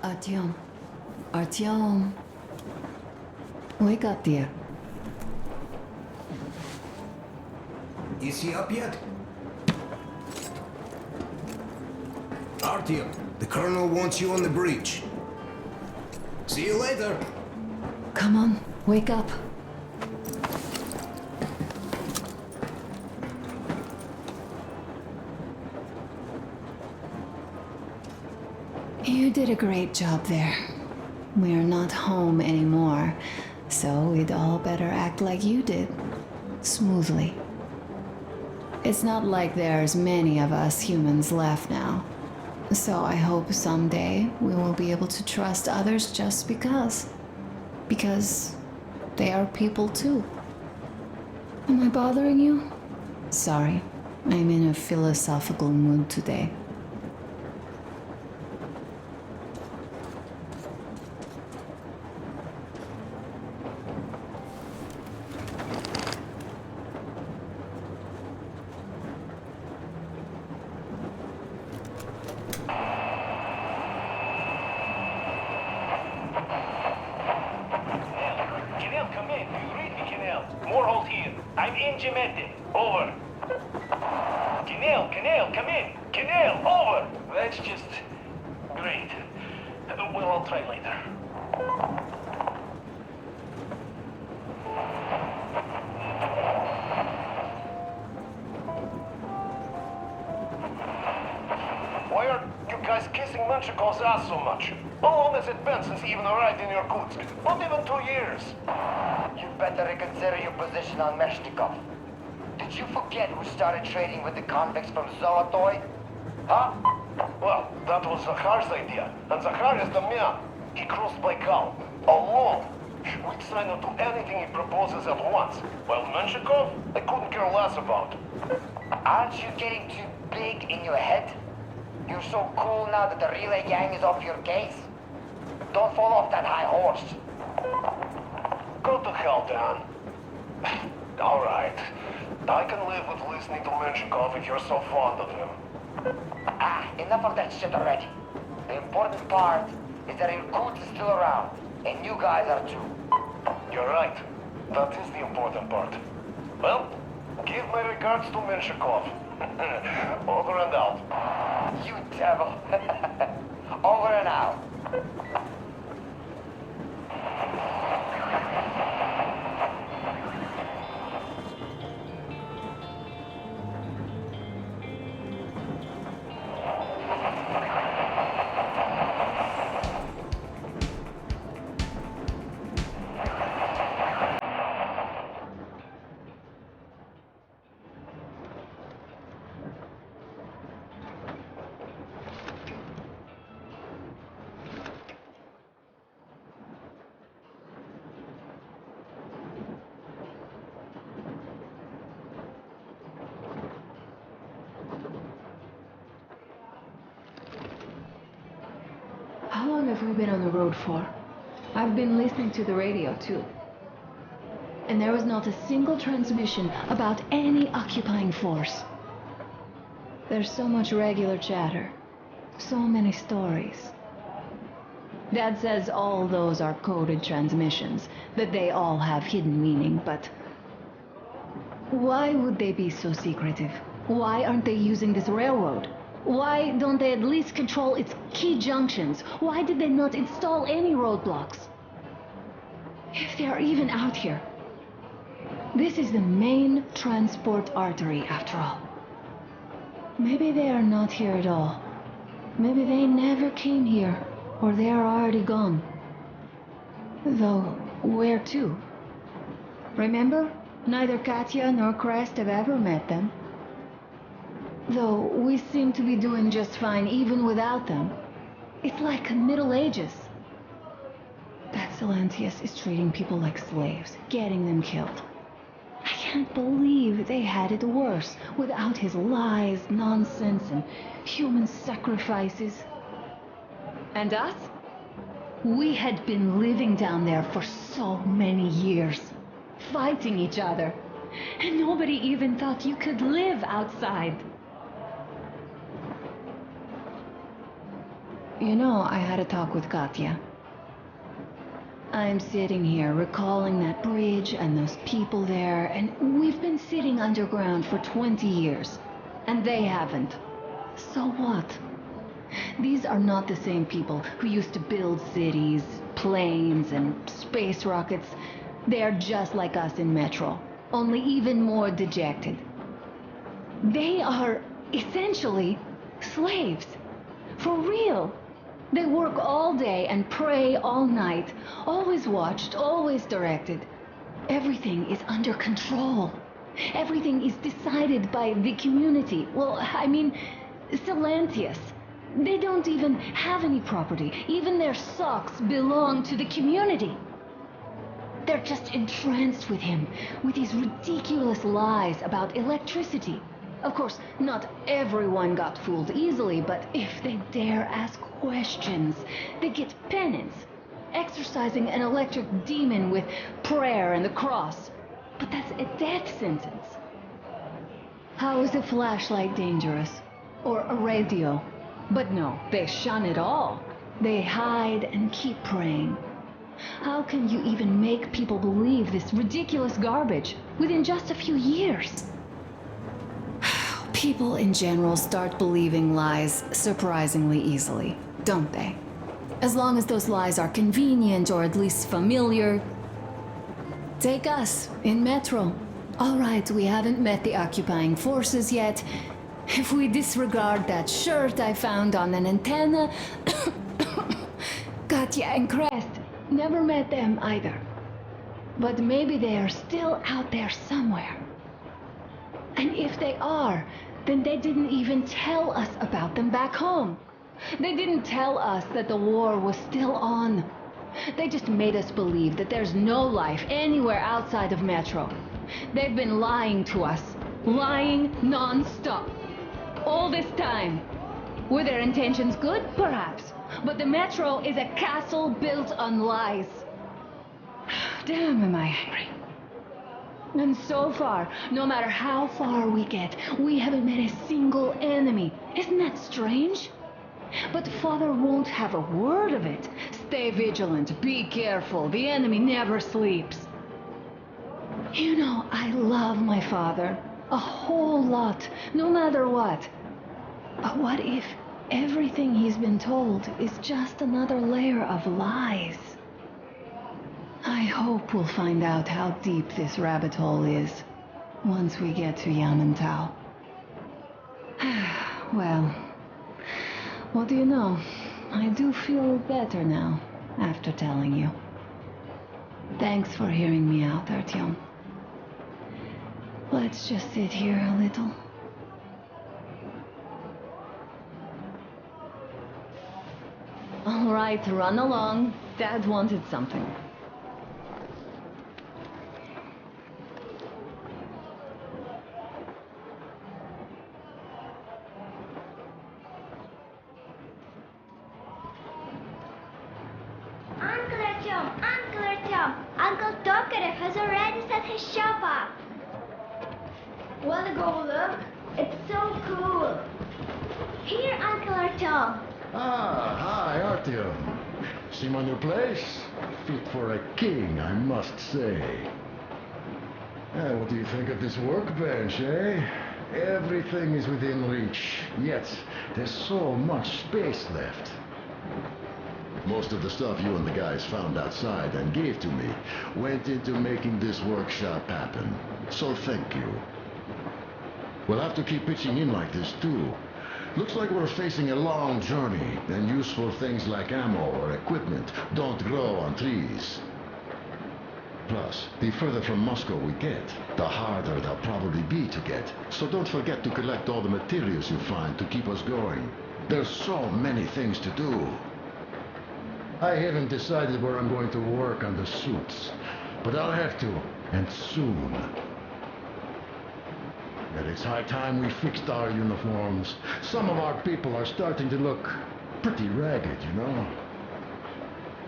Artyom. Artyom. Wake up, dear. Is he up yet? Artyom, the colonel wants you on the bridge. See you later. Come on, wake up. You did a great job there. We're not home anymore, so we'd all better act like you did. Smoothly. It's not like there's many of us humans left now. So I hope someday we will be able to trust others just because. Because they are people too. Am I bothering you? Sorry, I'm in a philosophical mood today. Over. Canal, come in. Canal, over. That's just great. Well, I'll try later. Why are you guys kissing Menchikov's ass so much? How long has it been since he even arrived in Irkutsk? Not even 2 years. You better reconsider your position on Meshnikov. Did you forget who started trading with the convicts from Zolotoy? Huh? Well, that was Zakhar's idea. And Zakhar is the man. He crossed Baikal. Alone. We'd sign on to anything he proposes at once. While Menshikov, I couldn't care less about. Aren't you getting too big in your head? You're so cool now that the relay gang is off your case? Don't fall off that high horse. Go to hell, Dan. All right. I can live with listening to Menshikov if you're so fond of him. Enough of that shit already. The important part is that Irkutsk is still around, and you guys are too. You're right. That is the important part. Well, give my regards to Menshikov. Over and out. You devil. Over and out. How long have we been on the road for? I've been listening to the radio too. And there was not a single transmission about any occupying force. There's so much regular chatter. So many stories. Dad says all those are coded transmissions, that they all have hidden meaning, but why would they be so secretive? Why aren't they using this railroad? Why don't they at least control its key junctions? Why did they not install any roadblocks? If they are even out here. This is the main transport artery, after all. Maybe they are not here at all. Maybe they never came here, or they are already gone. Though, where to? Remember? Neither Katya nor Crest have ever met them. Though we seem to be doing just fine even without them. It's like Middle Ages. That Silencius is treating people like slaves, getting them killed. I can't believe they had it worse without his lies, nonsense, and human sacrifices. And us? We had been living down there for so many years, fighting each other. And nobody even thought you could live outside. You know, I had a talk with Katya. I'm sitting here recalling that bridge and those people there, and we've been sitting underground for 20 years, and they haven't. So what? These are not the same people who used to build cities, planes, and space rockets. They're just like us in Metro, only even more dejected. They are essentially slaves. For real. They work all day and pray all night, always watched, always directed. Everything is under control. Everything is decided by the community. Well, I mean, Silantius. They don't even have any property. Even their socks belong to the community. They're just entranced with him, with these ridiculous lies about electricity. Of course, not everyone got fooled easily, but if they dare ask questions, they get penance, exorcising an electric demon with prayer and the cross. But that's a death sentence. How is a flashlight dangerous? Or a radio? But no, they shun it all. They hide and keep praying. How can you even make people believe this ridiculous garbage within just a few years? People in general start believing lies surprisingly easily, don't they? As long as those lies are convenient or at least familiar. Take us, in Metro. All right, we haven't met the occupying forces yet. If we disregard that shirt I found on an antenna... Katya and Crest, never met them either. But maybe they are still out there somewhere. And if they are, then they didn't even tell us about them back home. They didn't tell us that the war was still on. They just made us believe that there's no life anywhere outside of Metro. They've been lying to us. Lying non-stop. All this time. Were their intentions good? Perhaps. But the Metro is a castle built on lies. Damn, am I angry. And so far, no matter how far we get, we haven't met a single enemy. Isn't that strange? But Father won't have a word of it. Stay vigilant, be careful, the enemy never sleeps. You know, I love my father. A whole lot, no matter what. But what if everything he's been told is just another layer of lies? I hope we'll find out how deep this rabbit hole is once we get to Yamantau. Well, what do you know? I do feel better now after telling you. Thanks for hearing me out, Artyom. Let's just sit here a little. All right, run along. Dad wanted something. Uncle Artyom, Uncle Tokarev has already set his shop up. Wanna go look? It's so cool. Here, Uncle Artyom. Ah, hi, Artyom. See my new place? Fit for a king, I must say. What do you think of this workbench, eh? Everything is within reach, yet there's so much space left. Most of the stuff you and the guys found outside and gave to me went into making this workshop happen. So thank you. We'll have to keep pitching in like this too. Looks like we're facing a long journey, and useful things like ammo or equipment don't grow on trees. Plus, the further from Moscow we get, the harder they'll probably be to get. So don't forget to collect all the materials you find to keep us going. There's so many things to do. I haven't decided where I'm going to work on the suits, but I'll have to, and soon. And it's high time we fixed our uniforms. Some of our people are starting to look pretty ragged, you know.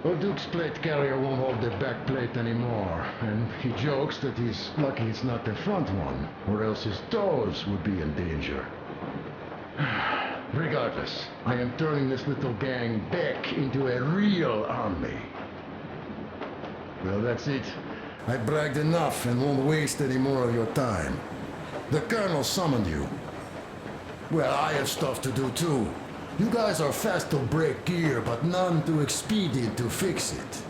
Well, Duke's plate carrier won't hold the back plate anymore, and he jokes that he's lucky it's not the front one, or else his toes would be in danger. Regardless, I am turning this little gang back into a real army. Well, that's it. I bragged enough and won't waste any more of your time. The Colonel summoned you. Well, I have stuff to do too. You guys are fast to break gear, but none too expedient to fix it.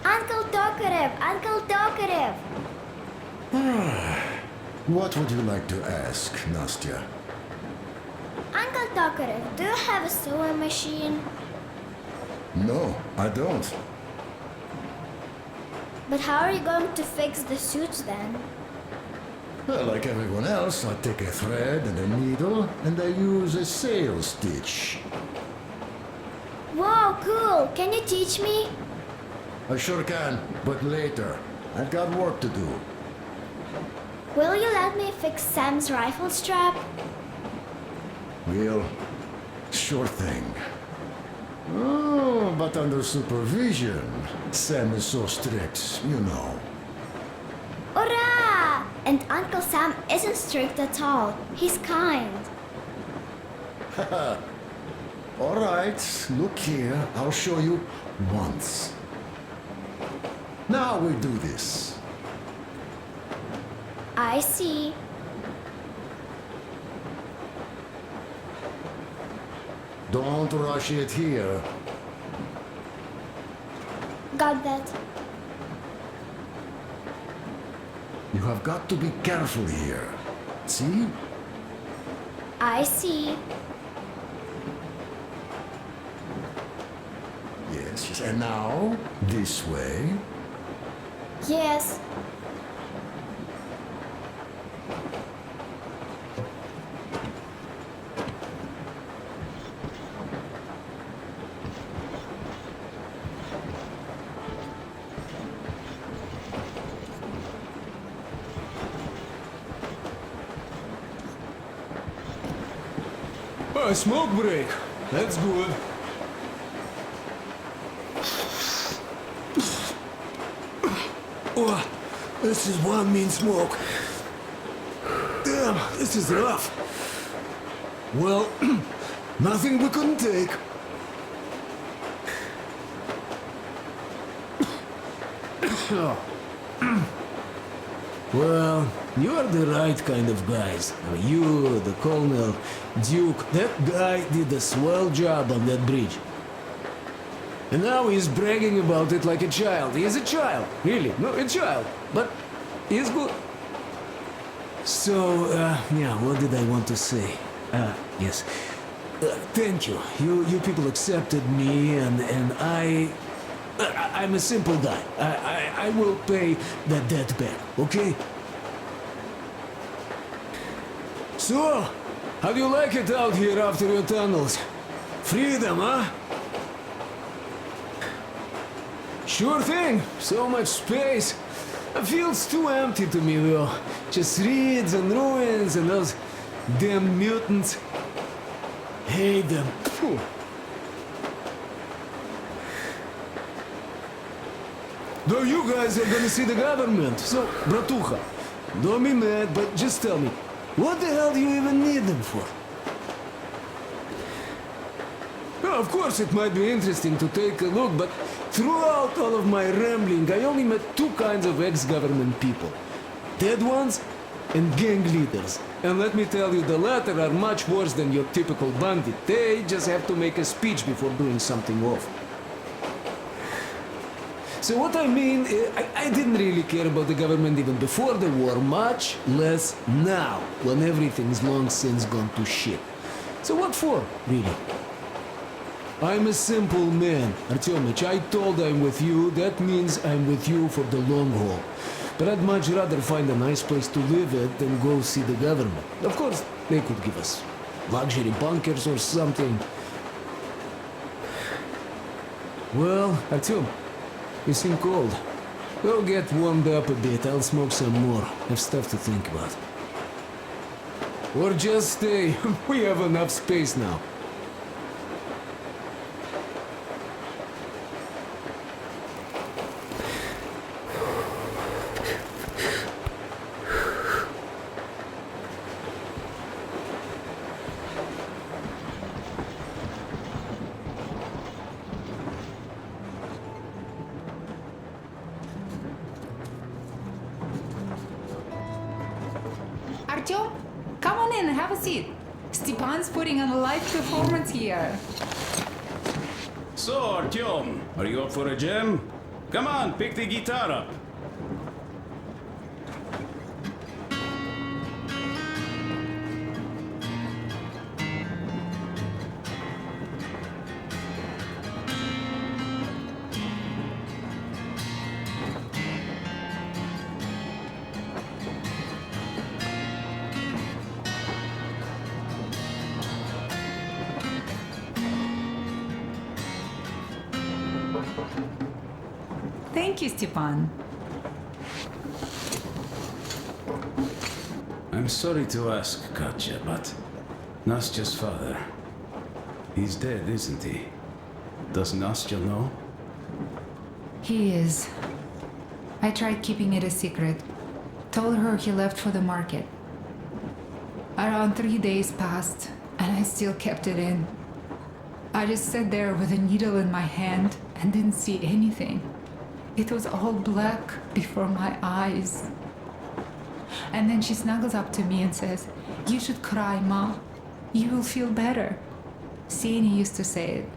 Uncle Tokarev! Uncle Tokarev! What would you like to ask, Nastya? Uncle Tokarev, do you have a sewing machine? No, I don't. But how are you going to fix the suits then? Well, like everyone else, I take a thread and a needle, and I use a sail stitch. Wow, cool! Can you teach me? I sure can, but later. I've got work to do. Will you let me fix Sam's rifle strap? Well, sure thing. Oh, but under supervision. Sam is so strict, you know. Hurrah! And Uncle Sam isn't strict at all. He's kind. All right, look here. I'll show you once. Now we do this. I see. Don't rush it here. Got that. You have got to be careful here. See? I see. Yes, yes. And now, this way. Yes. A smoke break. That's good. Oh, this is one mean smoke. Damn, this is rough. Well, nothing we couldn't take. Well, you are the right kind of guys. You, the Colonel, Duke, that guy did a swell job on that bridge. And now he's bragging about it like a child. He is a child, really, no, a child. But he's good. So, yeah, what did I want to say? Yes. Thank you. You people accepted me, and I'm a simple guy. I will pay that debt back, okay? So, how do you like it out here after your tunnels? Freedom, huh? Sure thing. So much space. It feels too empty to me, though. Just reeds and ruins and those damn mutants. Hate them. Phew. Though you guys are gonna see the government, so, bratucha, don't be mad, but just tell me, what the hell do you even need them for? Well, of course it might be interesting to take a look, but throughout all of my rambling, I only met two kinds of ex-government people. Dead ones and gang leaders. And let me tell you, the latter are much worse than your typical bandit. They just have to make a speech before doing something awful. So what I mean, I didn't really care about the government even before the war, much less now, when everything's long since gone to shit. So what for, really? I'm a simple man, Artyomich. I told I'm with you, that means I'm with you for the long haul. But I'd much rather find a nice place to live at than go see the government. Of course, they could give us luxury bunkers or something. Well, Artyom, you seem cold. Go get warmed up a bit, I'll smoke some more. Have stuff to think about. Or just stay. We have enough space now. Artyom, come on in and have a seat. Stepan's putting on a live performance here. So, Artyom, are you up for a jam? Come on, pick the guitar up. Thank you, Stepan. I'm sorry to ask, Katya, but Nastya's father, he's dead, isn't he? Does Nastya know? He is. I tried keeping it a secret. Told her he left for the market. Around 3 days passed, and I still kept it in. I just sat there with a needle in my hand and didn't see anything. It was all black before my eyes. And then she snuggles up to me and says, "You should cry, Ma. You will feel better." Sani used to say it.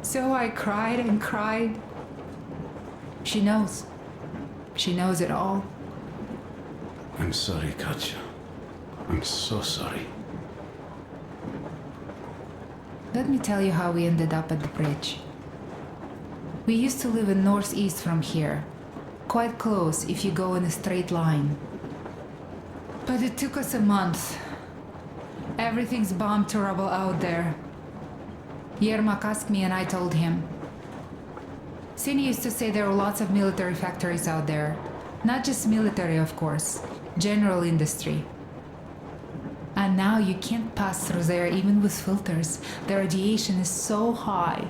So I cried and cried. She knows. She knows it all. I'm sorry, Katya. I'm so sorry. Let me tell you how we ended up at the bridge. We used to live in northeast from here. Quite close if you go in a straight line. But it took us a month. Everything's bombed to rubble out there. Yermak asked me and I told him. Sini used to say there were lots of military factories out there. Not just military, of course. General industry. And now you can't pass through there even with filters. The radiation is so high.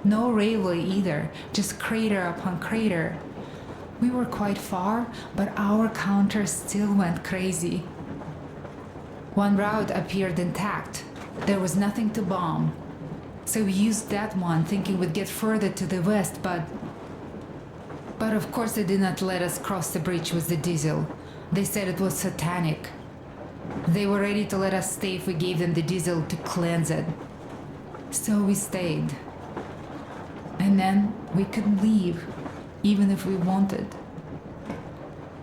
No railway either, just crater upon crater. We were quite far, but our counter still went crazy. One route appeared intact. There was nothing to bomb. So we used that one, thinking we'd get further to the west, but of course they did not let us cross the bridge with the diesel. They said it was satanic. They were ready to let us stay if we gave them the diesel to cleanse it. So we stayed. And then we couldn't leave, even if we wanted.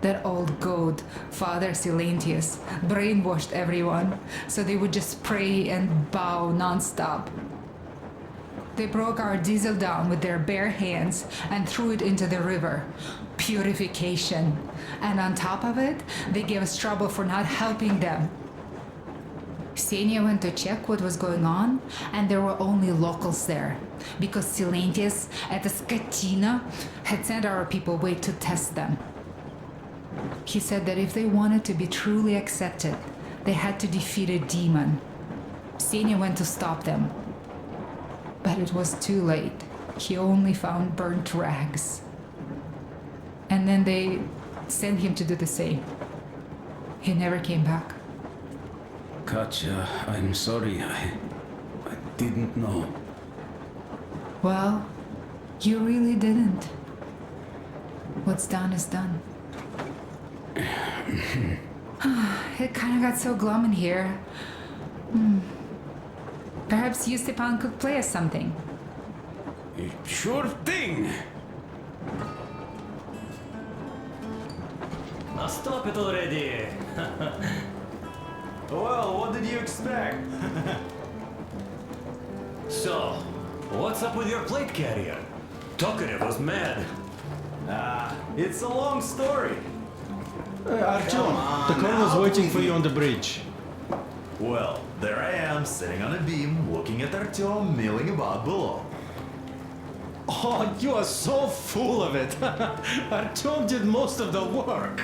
That old goat, Father Silentius, brainwashed everyone, so they would just pray and bow non-stop. They broke our diesel down with their bare hands and threw it into the river. Purification. And on top of it, they gave us trouble for not helping them. Ksenia went to check what was going on, and there were only locals there, because Silentius at the Skatina had sent our people away to test them. He said that if they wanted to be truly accepted, they had to defeat a demon. Ksenia went to stop them. But it was too late. He only found burnt rags. And then they sent him to do the same. He never came back. Katya, I'm sorry. I didn't know. Well, you really didn't. What's done is done. It kind of got so glum in here. Perhaps you, Stepan, could play us something. Sure thing. Now stop it already. Well, what did you expect? So, what's up with your plate carrier? Tokarev was mad. It's a long story. Artyom, the colonel's waiting for you on the bridge. Well, there I am, sitting on a beam, looking at Artyom milling about below. Oh, you are so full of it. Artyom did most of the work.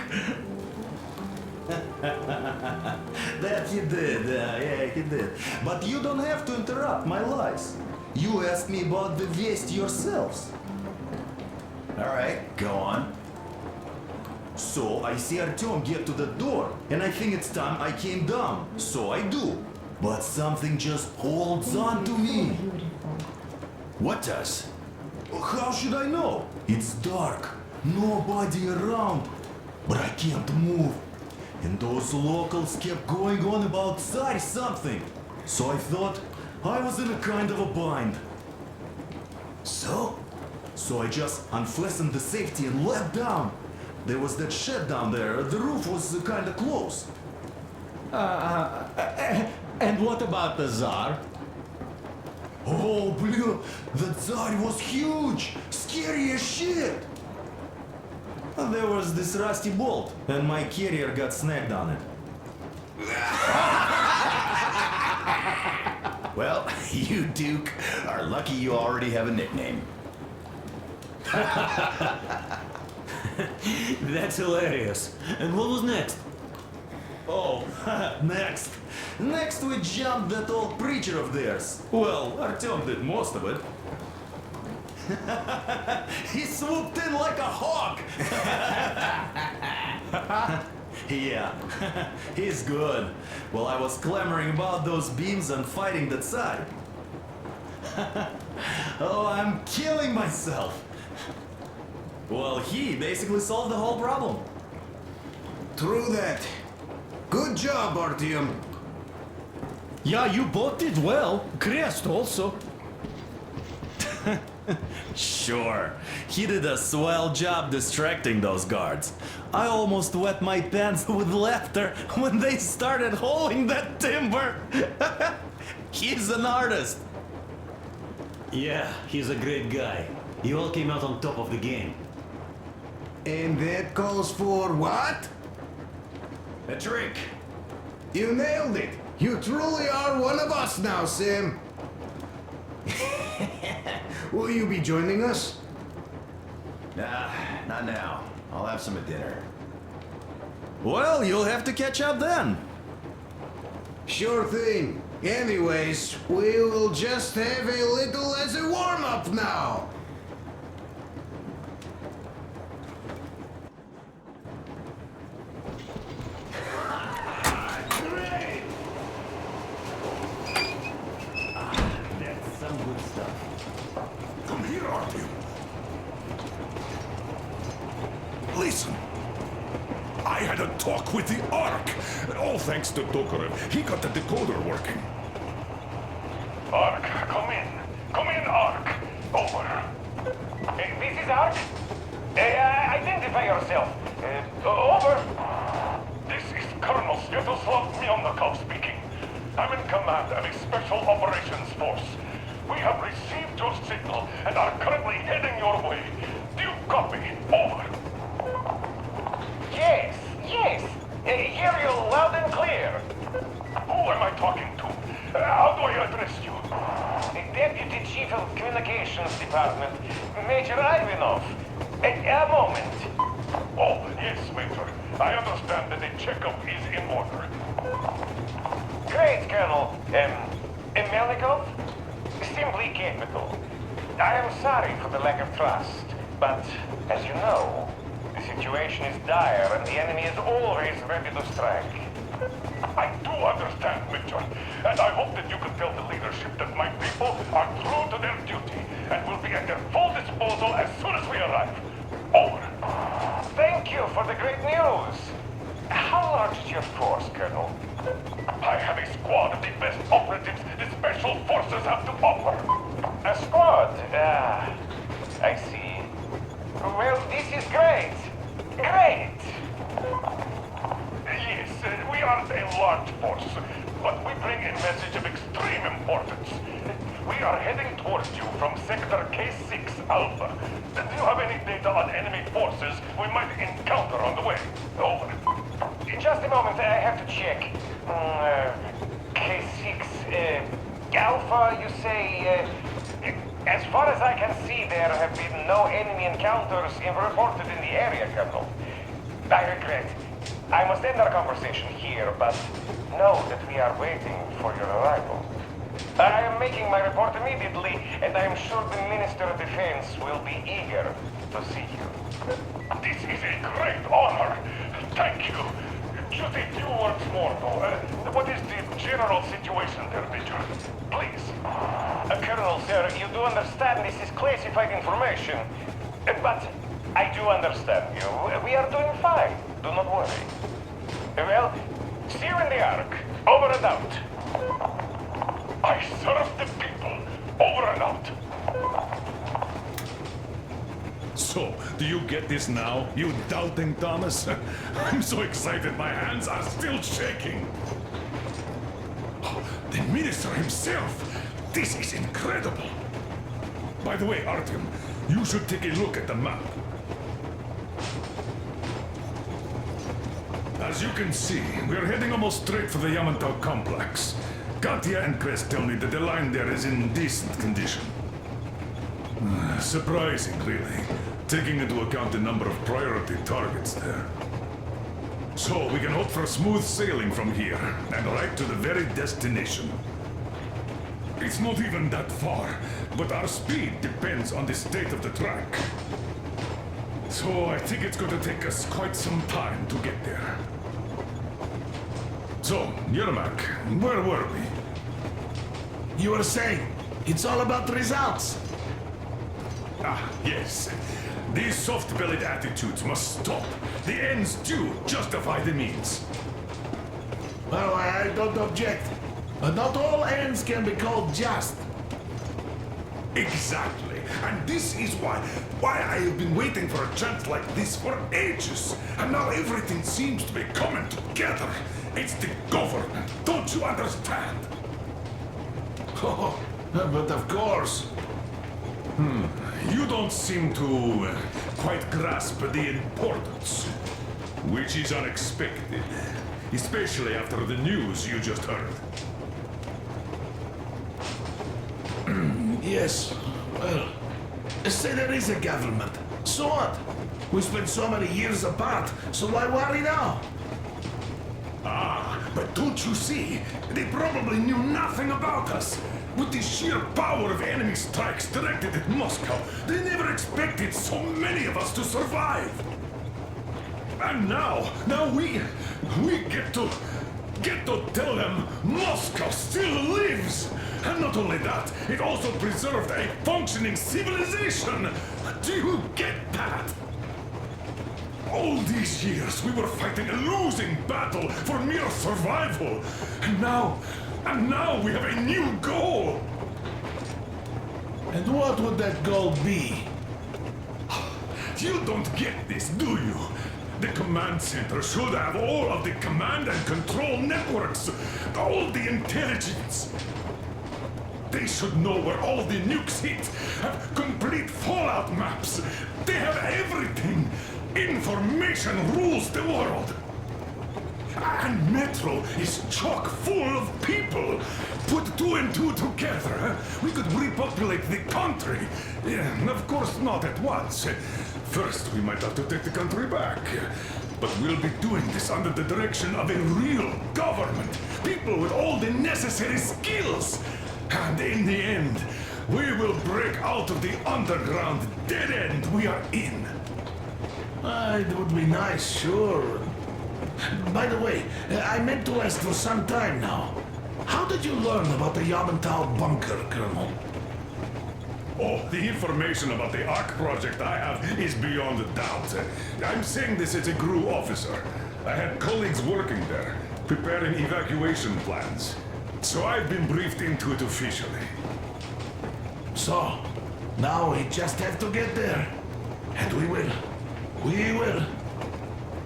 That he did, yeah, he did. But you don't have to interrupt my lies. You asked me about the Vest yourselves. Alright, go on. So I see Artyom get to the door, and I think it's time I came down. So I do. But something just holds on to me. What does? How should I know? It's dark, nobody around, but I can't move. And those locals kept going on about Tsar something. So I thought I was in a kind of a bind. So? So I just unfastened the safety and leapt down. There was that shed down there. The roof was kind of close. And what about the Tsar? Oh, blue, the Tsar was huge, scary as shit. And there was this rusty bolt, and my carrier got snagged on it. Well, you, Duke, are lucky you already have a nickname. That's hilarious. And what was next? Oh, next. Next we jumped that old preacher of theirs. Well, Artyom did most of it. He swooped in like a hawk. Yeah, he's good. While I was clamoring about those beams and fighting the Tsar. Oh, I'm killing myself. Well, he basically solved the whole problem. True that. Good job, Artyom. Yeah, you both did well. Crest also. Sure, he did a swell job distracting those guards. I almost wet my pants with laughter when they started hauling that timber. He's an artist. Yeah, he's a great guy. You all came out on top of the game. And that calls for what? A drink. You nailed it. You truly are one of us now, Sam. Will you be joining us? Nah, not now. I'll have some at dinner. Well, you'll have to catch up then. Sure thing. Anyways, we will just have a little as a warm-up now. That's some good stuff. Come here, Artyom. Listen. I had a talk with the Ark. All thanks to Tokarev. He got the decoder working. Ark, come in. Come in, Ark. Over. This is Ark. Identify yourself. Over. This is Colonel Sviatoslav Myonnikov speaking. I'm in command of a special operations force. We have received your signal and are currently heading your way. Do you copy? Over. Yes. Hear you loud and clear. Who am I talking to? How do I address you? The Deputy Chief of Communications Department, Major Ivanov. A moment. Oh, yes, Major. I understand that the checkup is in order. Great, Colonel. Melnikov? Simply capital. I am sorry for the lack of trust, but as you know, the situation is dire and the enemy is always ready to strike. I do understand, Major, and I hope that you can tell the leadership that my people are true to their duty and will be at their full disposal as soon as we arrive. Over. Thank you for the great news. How large is your force, Colonel? I have a squad of the best operatives the Special Forces have to offer. A squad? I see. Well, this is great. Great! Yes, we aren't a large force, but we bring a message of extreme importance. We are heading towards you from Sector K6 Alpha. Do you have any data on enemy forces we might encounter on the way? Over. Just a moment, I have to check. K6, Alpha, you say... as far as I can see, there have been no enemy encounters reported in the area, Colonel. I regret. I must end our conversation here, but know that we are waiting for your arrival. I am making my report immediately, and I am sure the Minister of Defense will be eager to see you. This is a great honor. Thank you. Just a few words more, though. What is the general situation there, Major? Please. Colonel, sir, you do understand this is classified information. But I do understand you. We are doing fine. Do not worry. Well, see you in the Ark. Over and out. I serve the people. Over and out. So, do you get this now, you doubting Thomas? I'm so excited my hands are still shaking. Oh, the minister himself! This is incredible! By the way, Artyom, you should take a look at the map. As you can see, we're heading almost straight for the Yamantau complex. Katya and Crest tell me that the line there is in decent condition. Surprising, really, taking into account the number of priority targets there. So, we can hope for smooth sailing from here, and right to the very destination. It's not even that far, but our speed depends on the state of the track. So, I think it's going to take us quite some time to get there. So, Yermak, where were we? You were saying, it's all about results. Ah, yes. These soft-bellied attitudes must stop. The ends do justify the means. Well, I don't object. But not all ends can be called just. Exactly. And this is why I have been waiting for a chance like this for ages. And now everything seems to be coming together. It's the government. Don't you understand? Oh, but of course. You don't seem to quite grasp the importance, which is unexpected, especially after the news you just heard. Yes. Well, say there is a government. So what? We spent so many years apart, so why worry now? Ah, but don't you see? They probably knew nothing about us. With the sheer power of enemy strikes directed at Moscow, they never expected so many of us to survive. And now we get to tell them Moscow still lives. And not only that, it also preserved a functioning civilization. Do you get that? All these years we were fighting a losing battle for mere survival. And now we have a new goal. And what would that goal be? You don't get this, do you? The command center should have all of the command and control networks, all the intelligence. They should know where all the nukes hit, have complete fallout maps. They have everything. Information rules the world. And Metro is chock full of people. Put two and two together, we could repopulate the country. Yeah, of course not at once. First, we might have to take the country back. But we'll be doing this under the direction of a real government. People with all the necessary skills. And in the end, we will break out of the underground dead end we are in. It would be nice, sure. By the way, I meant to ask for some time now. How did you learn about the Yamantau bunker, Colonel? Oh, the information about the Ark project I have is beyond a doubt. I'm saying this as a GRU officer. I had colleagues working there, preparing evacuation plans. So I've been briefed into it officially. So, now we just have to get there. And we will. We will.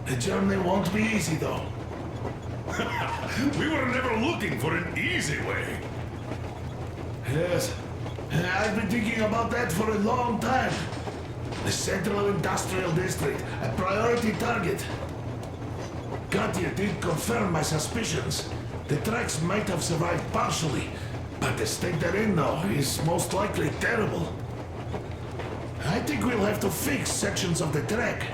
The journey won't be easy, though. We were never looking for an easy way. Yes. I've been thinking about that for a long time. The Central Industrial District, a priority target. Katya did confirm my suspicions. The tracks might have survived partially, but the state they're in now is most likely terrible. I think we'll have to fix sections of the track.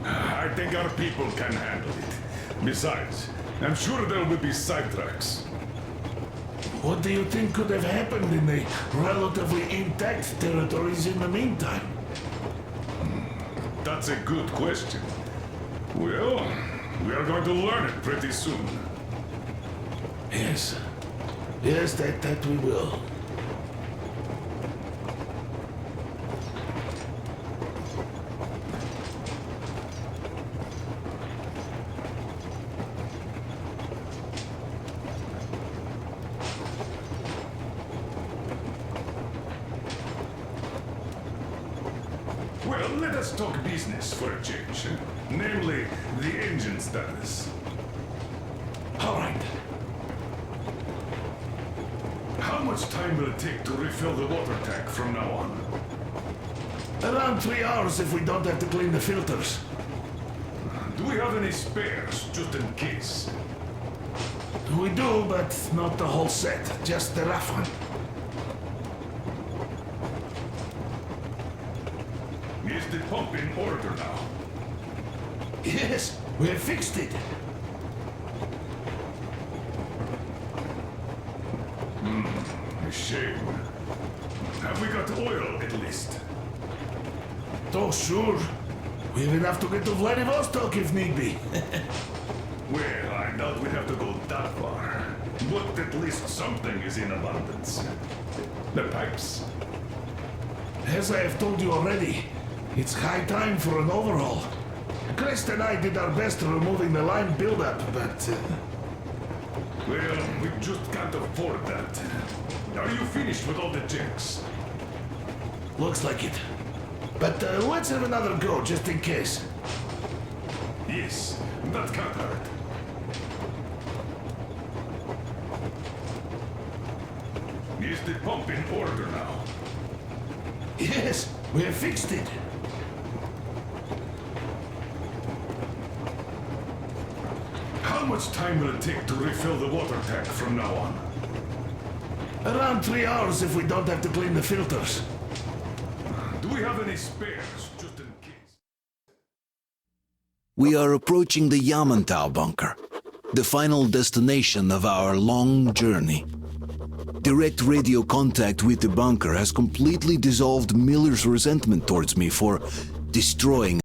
I think our people can handle it. Besides, I'm sure there will be sidetracks. What do you think could have happened in the relatively intact territories in the meantime? That's a good question. Well, we are going to learn it pretty soon. Yes. Yes, that we will. Well, let us talk business for a change. Namely, the engine status. All right. How much time will it take to refill the water tank from now on? Around 3 hours if we don't have to clean the filters. Do we have any spares, just in case? We do, but not the whole set. Just the rough one. Is the pump in order now? Yes, we have fixed it. A shame. Have we got oil, at least? Oh, sure. We have enough to get to Vladivostok if need be. Well, I doubt we have to go that far. But at least something is in abundance. The pipes. As I have told you already, it's high time for an overhaul. Crest and I did our best removing the line buildup, but... Well, we just can't afford that. Are you finished with all the checks? Looks like it. But let's have another go, just in case. Yes, that can't hurt. Is the pump in order now? Yes, we have fixed it. How much time will it take to refill the water tank from now on? Around 3 hours if we don't have to clean the filters. Do we have any spares, just in case? We are approaching the Yamantau bunker, the final destination of our long journey. Direct radio contact with the bunker has completely dissolved Miller's resentment towards me for destroying